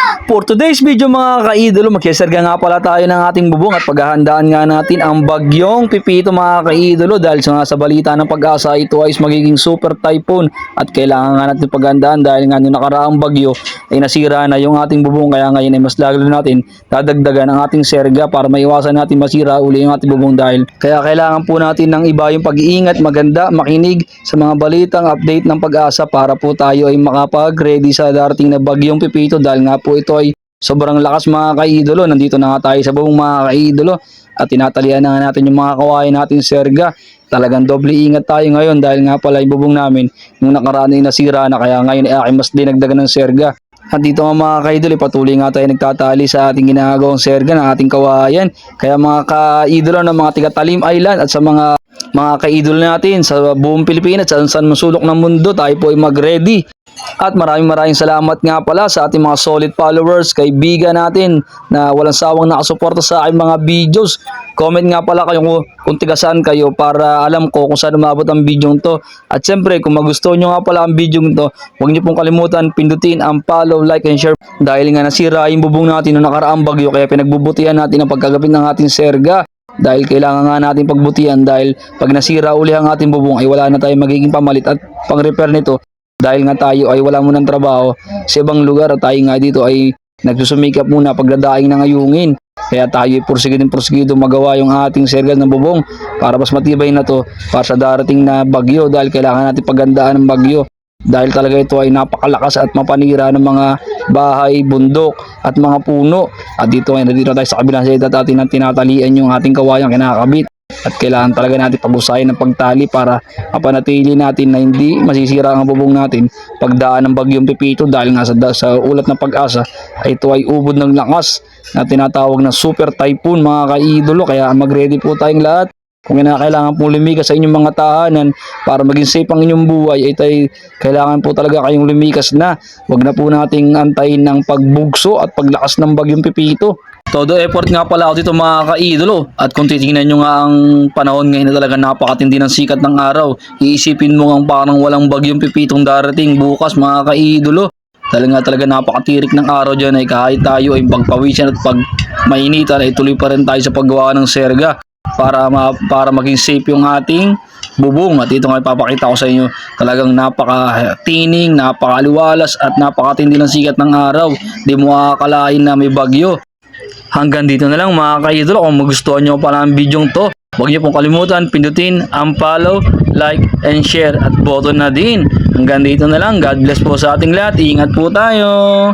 For today's video mga kaidolo, magsiserga nga pala tayo ng ating bubong at paghahandaan nga natin ang bagyong Pipito mga kaidolo dahil sa balita ng Pag-asa ito ay magiging super typhoon at kailangan nga natin paghandaan dahil nga nung nakaraang bagyo ay nasira na yung ating bubong kaya ngayon ay mas lalo natin dadagdagan ang ating serga para maiwasan natin masira uli yung ating bubong dahil kaya kailangan po natin ng iba yung pag-iingat, maganda, makinig sa mga balitang update ng Pag-asa para po tayo ay makapag-ready sa darating na bagyong Pipito dahil nga po ito ay sobrang lakas mga kaidolo. Nandito na nga tayo sa bubong mga kaidolo at tinatalian na nga natin yung mga kawain natin serga. Talagang doble ingat tayo ngayon dahil nga pala yung bubong namin nung nakaraan ay nasira na kaya ngayon ay aking mas dinagdagan ng serga. At dito nga mga kaidolo, patuloy nga tayo nagtatali sa ating ginagawang serga ng ating kawayan. Kaya mga kaidolo ng mga tiga Talim Island at sa mga kaidolo natin sa buong Pilipinas at saan man sulok ng mundo, tayo po ay mag-ready. At maraming salamat nga pala sa ating mga solid followers, kaibigan natin na walang sawang nakasuporta sa aking mga videos. Comment nga pala kayo kung tiga saan kayo para alam ko kung saan umabot ang video to. At syempre kung magustuhan nyo nga pala ang video to, huwag nyo pong kalimutan pindutin ang follow, like and share dahil nga nasira yung bubong natin noong nakaraang bagyo kaya pinagbubutihan natin ang pagkagapit ng ating serga. Dahil kailangan nga natin pagbutihan dahil pag nasira uli ang ating bubong ay wala na tayong magiging pamalit at pang-repair nito. Dahil nga tayo ay wala munang trabaho sa ibang lugar at tayo nga dito ay nagsusumikap muna pagdadaing ng ayungin. Kaya tayo ay porsigido magawa yung ating serga ng bubong para mas matibay na to para sa darating na bagyo dahil kailangan natin pagandaan ng bagyo. Dahil talaga ito ay napakalakas at mapanira ng mga bahay, bundok at mga puno. At dito ay nandito tayo sa kabilang side at atin ang tinatalian yung ating kawayang kinakabit. At kailangan talaga natin pag-usahin ng pagtali para mapanatili natin na hindi masisira ang bubong natin pagdaan ng bagyong Pipito dahil nga sa ulat ng Pag-asa ay ito ay ubod ng lakas na tinatawag na super typhoon mga kaidolo. Kaya mag-ready po tayong lahat. Kung kailangan pong lumikas sa inyong mga tahanan para maging safe ang inyong buhay ay kailangan po talaga kayong lumikas na. Huwag na po nating antayin ng pagbugso at paglakas ng bagyong Pipito. Todo effort nga pala ako dito mga kaidolo at kung titingnan nyo nga ang panahon ngayon na talaga napakatindi ng sikat ng araw, iisipin mo nga parang walang bagyong Pipitong darating bukas mga kaidolo. Dahil nga talaga napakatirik ng araw dyan ay kahit tayo ay pagpawisan at pag mainitan ay tuloy pa rin tayo sa paggawa ng serga para maging safe yung ating bubong. At ito nga ipapakita ko sa inyo talagang napakatining, napakaliwalas at napakatindi ng sikat ng araw. Di mo akalain na may bagyo. Hanggang dito na lang mga kaidolo. Kung magustuhan nyo pala ang video to, huwag nyo pong kalimutan pindutin ang follow, like and share at button na din. Hanggang dito na lang. God bless po sa ating lahat. Ingat po tayo.